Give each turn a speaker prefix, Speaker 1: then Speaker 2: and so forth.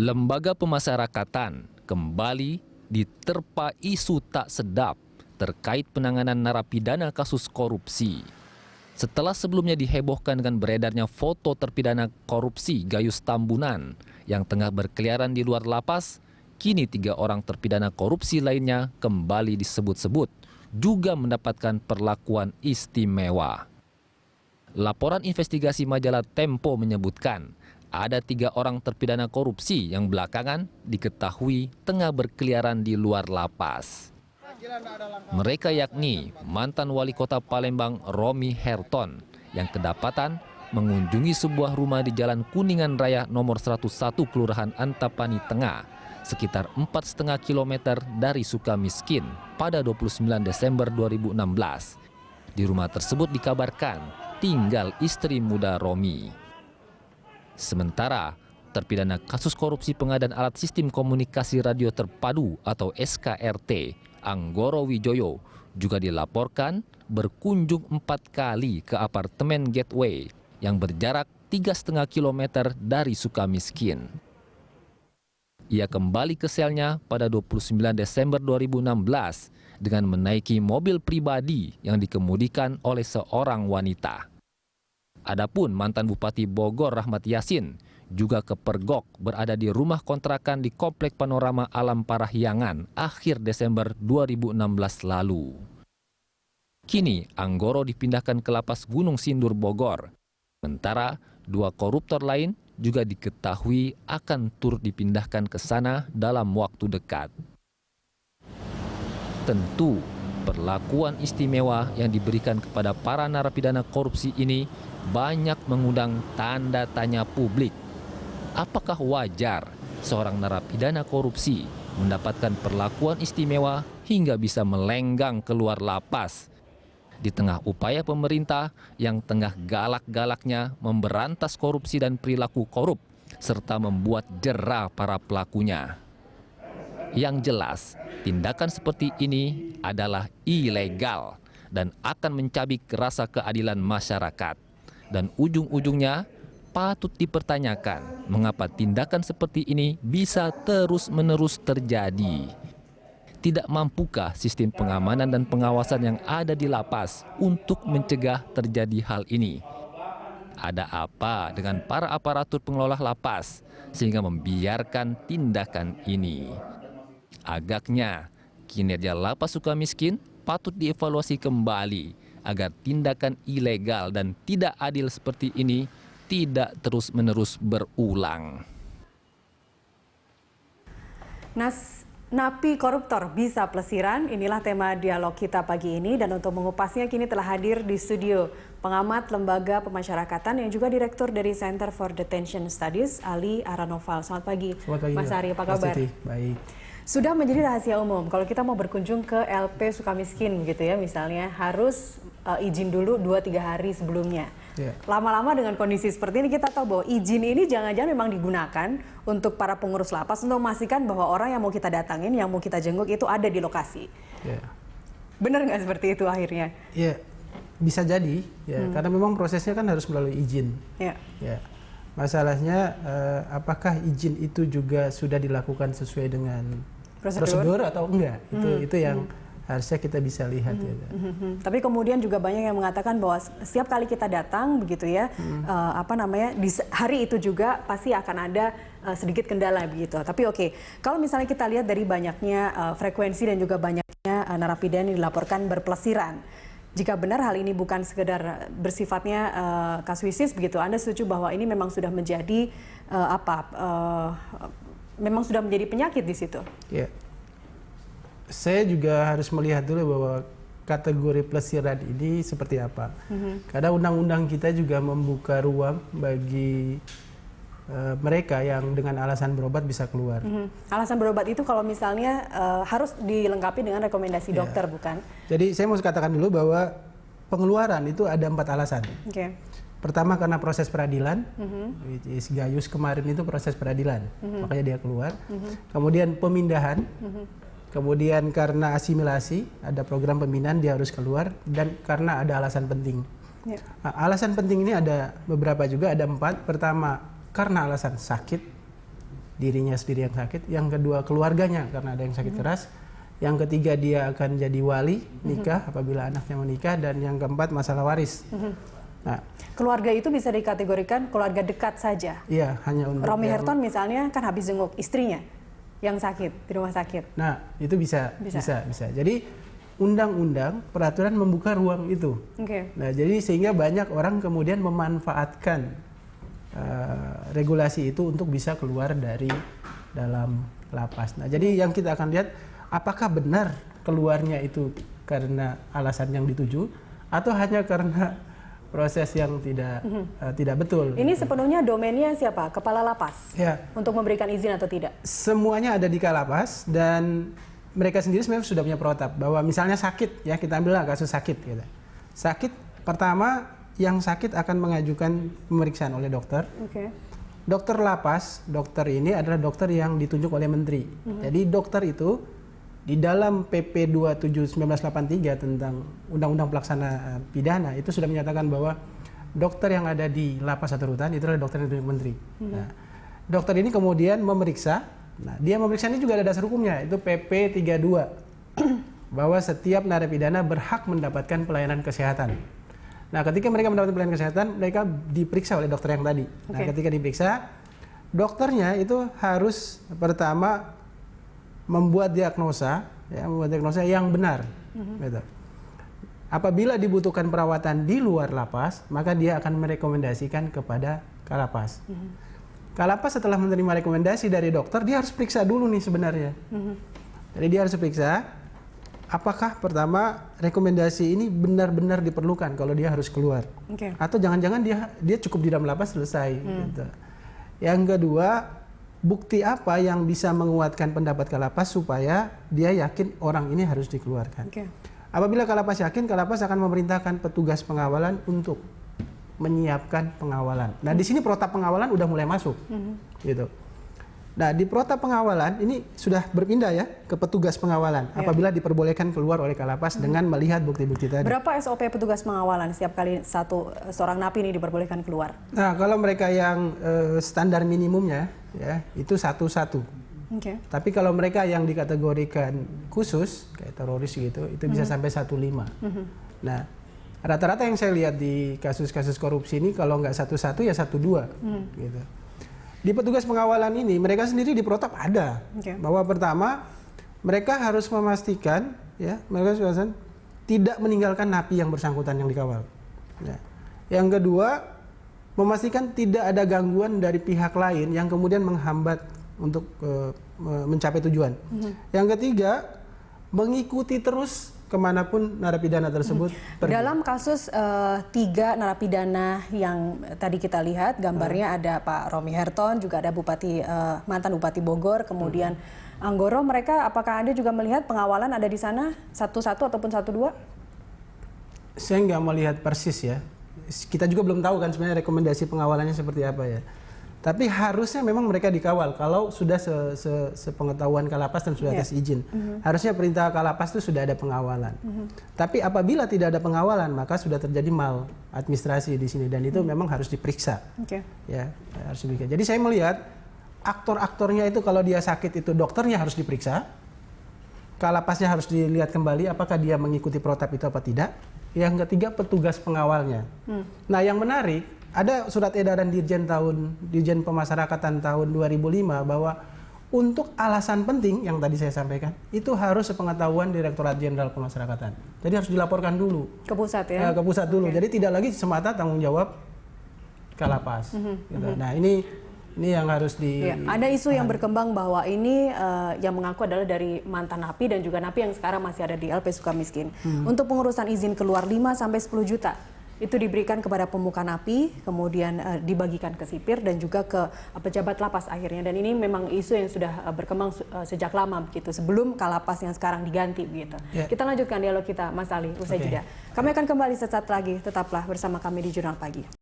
Speaker 1: Lembaga Pemasyarakatan kembali diterpa isu tak sedap terkait penanganan narapidana kasus korupsi. Setelah sebelumnya dihebohkan dengan beredarnya foto terpidana korupsi Gayus Tambunan yang tengah berkeliaran di luar lapas, kini 3 orang terpidana korupsi lainnya kembali disebut-sebut juga mendapatkan perlakuan istimewa. Laporan investigasi majalah Tempo menyebutkan ada 3 orang terpidana korupsi yang belakangan diketahui tengah berkeliaran di luar lapas. Mereka yakni mantan wali kota Palembang Romi Herton yang kedapatan mengunjungi sebuah rumah di Jalan Kuningan Raya nomor 101 Kelurahan Antapani Tengah, sekitar 4,5 km dari Sukamiskin pada 29 Desember 2016. Di rumah tersebut dikabarkan tinggal istri muda Romi. Sementara, terpidana kasus korupsi pengadaan alat sistem komunikasi radio terpadu atau SKRT, Anggoro Wijoyo, juga dilaporkan berkunjung 4 kali ke apartemen Gateway yang berjarak 3,5 km dari Sukamiskin. Ia kembali ke selnya pada 29 Desember 2016 dengan menaiki mobil pribadi yang dikemudikan oleh seorang wanita. Adapun mantan Bupati Bogor Rahmat Yasin juga kepergok berada di rumah kontrakan di Komplek Panorama Alam Parahyangan akhir Desember 2016 lalu. Kini Anggoro dipindahkan ke Lapas Gunung Sindur Bogor. Sementara 2 koruptor lain juga diketahui akan turut dipindahkan ke sana dalam waktu dekat. Tentu, perlakuan istimewa yang diberikan kepada para narapidana korupsi ini banyak mengundang tanda tanya publik. Apakah wajar seorang narapidana korupsi mendapatkan perlakuan istimewa hingga bisa melenggang keluar lapas? Di tengah upaya pemerintah yang tengah galak-galaknya memberantas korupsi dan perilaku korup, serta membuat jera para pelakunya. Yang jelas, tindakan seperti ini adalah ilegal dan akan mencabik rasa keadilan masyarakat. Dan ujung-ujungnya patut dipertanyakan mengapa tindakan seperti ini bisa terus-menerus terjadi. Tidak mampukah sistem pengamanan dan pengawasan yang ada di lapas untuk mencegah terjadi hal ini? Ada apa dengan para aparatur pengelola lapas sehingga membiarkan tindakan ini? Agaknya kinerja Lapas Sukamiskin patut dievaluasi kembali agar tindakan ilegal dan tidak adil seperti ini tidak terus-menerus berulang.
Speaker 2: Napi koruptor bisa pelesiran, inilah tema dialog kita pagi ini, dan untuk mengupasnya kini telah hadir di studio pengamat Lembaga Pemasyarakatan yang juga Direktur dari Center for Detention Studies, Ali Aranoval. Selamat pagi, Mas Ari, apa kabar?
Speaker 3: Baik.
Speaker 2: Sudah menjadi rahasia umum, kalau kita mau berkunjung ke LP Sukamiskin gitu ya, misalnya harus izin dulu 2-3 hari sebelumnya. Lama-lama dengan kondisi seperti ini kita tahu bahwa izin ini jangan-jangan memang digunakan untuk para pengurus lapas untuk memastikan bahwa orang yang mau kita datangin, yang mau kita jenguk itu ada di lokasi. Benar nggak seperti itu akhirnya?
Speaker 3: Ya, bisa jadi, karena memang prosesnya kan harus melalui izin. Masalahnya apakah izin itu juga sudah dilakukan sesuai dengan prosedur atau enggak? Itu yang harusnya kita bisa lihat.
Speaker 2: Tapi kemudian juga banyak yang mengatakan bahwa setiap kali kita datang begitu ya, di hari itu juga pasti akan ada sedikit kendala begitu. Tapi oke, kalau misalnya kita lihat dari banyaknya frekuensi dan juga banyaknya narapidana yang dilaporkan berpelesiran, jika benar hal ini bukan sekedar bersifatnya kasuisis begitu, Anda setuju bahwa ini memang sudah menjadi memang sudah menjadi penyakit di situ?
Speaker 3: Ya, saya juga harus melihat dulu bahwa kategori pelesiran ini seperti apa. Karena undang-undang kita juga membuka ruang bagi mereka yang dengan alasan berobat bisa keluar.
Speaker 2: Alasan berobat itu kalau misalnya harus dilengkapi dengan rekomendasi dokter, bukan? Jadi
Speaker 3: saya mau katakan dulu bahwa pengeluaran itu ada 4 alasan. Pertama karena proses peradilan, Gayus kemarin itu proses peradilan, makanya dia keluar. Kemudian pemindahan, kemudian karena asimilasi, ada program pembinaan dia harus keluar, dan karena ada alasan penting. Nah, alasan penting ini ada beberapa juga, ada 4. Pertama, karena alasan sakit, dirinya sendiri yang sakit, yang kedua keluarganya karena ada yang sakit keras, yang ketiga dia akan jadi wali nikah apabila anaknya menikah, dan yang keempat masalah waris. Nah,
Speaker 2: keluarga itu bisa dikategorikan keluarga dekat saja.
Speaker 3: iya, hanya untuk
Speaker 2: Romy
Speaker 3: yang-
Speaker 2: Herton misalnya kan habis jenguk istrinya yang sakit di rumah sakit.
Speaker 3: Nah, itu bisa.
Speaker 2: Bisa.
Speaker 3: Jadi undang-undang peraturan membuka ruang itu.
Speaker 2: Oke.
Speaker 3: Nah, jadi sehingga banyak orang kemudian memanfaatkan regulasi itu untuk bisa keluar dari dalam lapas. Nah, jadi yang kita akan lihat apakah benar keluarnya itu karena alasan yang dituju atau hanya karena proses yang tidak betul.
Speaker 2: Ini sepenuhnya domainnya siapa? Kepala lapas.
Speaker 3: Ya,
Speaker 2: Untuk memberikan izin atau tidak?
Speaker 3: semuanya ada di Kalapas dan mereka sendiri sebenarnya sudah punya protap bahwa misalnya sakit, ya kita ambillah kasus sakit gitu. Sakit pertama yang sakit akan mengajukan pemeriksaan oleh dokter.
Speaker 2: Oke.
Speaker 3: Dokter lapas, dokter ini adalah dokter yang ditunjuk oleh menteri. Jadi dokter itu di dalam PP 27/1983 tentang Undang-Undang Pelaksana Pidana itu sudah menyatakan bahwa dokter yang ada di lapas atau rutan itu adalah dokter yang ditunjuk menteri. Nah, dokter ini kemudian memeriksa. Nah, dia memeriksa ini juga ada dasar hukumnya, itu PP 32 bahwa setiap narapidana berhak mendapatkan pelayanan kesehatan. Nah, ketika mereka mendapatkan pelayanan kesehatan, mereka diperiksa oleh dokter yang tadi. Nah, ketika diperiksa, dokternya itu harus pertama membuat diagnosa yang benar. Gitu. Apabila dibutuhkan perawatan di luar lapas, maka dia akan merekomendasikan kepada Kalapas. Kalapas setelah menerima rekomendasi dari dokter, dia harus periksa dulu nih sebenarnya. Jadi dia harus periksa apakah pertama rekomendasi ini benar-benar diperlukan kalau dia harus keluar, atau jangan-jangan dia cukup di dalam lapas selesai. Gitu. Yang kedua, bukti apa yang bisa menguatkan pendapat Kalapas supaya dia yakin orang ini harus dikeluarkan. Apabila Kalapas yakin, Kalapas akan memerintahkan petugas pengawalan untuk menyiapkan pengawalan. Nah, di sini protap pengawalan udah mulai masuk, gitu. Nah, di protap pengawalan ini sudah berpindah ya ke petugas pengawalan apabila diperbolehkan keluar oleh Kalapas dengan melihat bukti-bukti tadi.
Speaker 2: Berapa SOP petugas pengawalan setiap kali seorang napi ini diperbolehkan keluar?
Speaker 3: Nah, kalau mereka yang standar minimumnya ya itu satu-satu. Tapi kalau mereka yang dikategorikan khusus kayak teroris gitu, itu bisa sampai 1,5. Nah, rata-rata yang saya lihat di kasus-kasus korupsi ini kalau nggak 1,1 ya 1,2 gitu. Di petugas pengawalan ini mereka sendiri di protap ada bahwa pertama mereka harus memastikan ya mereka tidak meninggalkan napi yang bersangkutan yang dikawal. Ya. Yang kedua memastikan tidak ada gangguan dari pihak lain yang kemudian menghambat untuk mencapai tujuan. Yang ketiga mengikuti terus kemanapun narapidana tersebut pergi.
Speaker 2: Dalam kasus 3 narapidana yang tadi kita lihat gambarnya ada Pak Romy Herton, juga ada mantan Bupati Bogor, kemudian Anggoro. Mereka apakah Anda juga melihat pengawalan ada di sana 1-1 ataupun 1-2?
Speaker 3: Saya nggak melihat persis ya. Kita juga belum tahu kan sebenarnya rekomendasi pengawalannya seperti apa ya. Tapi harusnya memang mereka dikawal kalau sudah sepengetahuan Kalapas dan sudah tes izin. Harusnya perintah Kalapas itu sudah ada pengawalan. Tapi apabila tidak ada pengawalan maka sudah terjadi maladministrasi di sini dan itu memang harus diperiksa. Ya, harus diperiksa. Jadi saya melihat aktor-aktornya itu kalau dia sakit itu dokternya harus diperiksa. Kalapasnya harus dilihat kembali apakah dia mengikuti protap itu apa tidak. Yang ketiga petugas pengawalnya. Nah, yang menarik ada surat edaran Dirjen Pemasyarakatan tahun 2005 bahwa untuk alasan penting yang tadi saya sampaikan itu harus sepengetahuan Direktorat Jenderal Pemasyarakatan. Jadi harus dilaporkan dulu
Speaker 2: ke pusat ya.
Speaker 3: Ke pusat dulu. Jadi tidak lagi semata tanggung jawab Kalapas. Gitu. Nah, ini yang harus
Speaker 2: ada isu yang berkembang bahwa ini yang mengaku adalah dari mantan napi dan juga napi yang sekarang masih ada di LP Sukamiskin. Untuk pengurusan izin keluar 5 sampai 10 juta. Itu diberikan kepada pemuka napi, kemudian dibagikan ke sipir dan juga ke pejabat lapas akhirnya. Dan ini memang isu yang sudah berkembang sejak lama begitu, sebelum Kalapas yang sekarang diganti begitu. Kita lanjutkan dialog kita, Mas Ali, usai jeda. Kami akan kembali sesaat lagi, tetaplah bersama kami di Jurnal Pagi.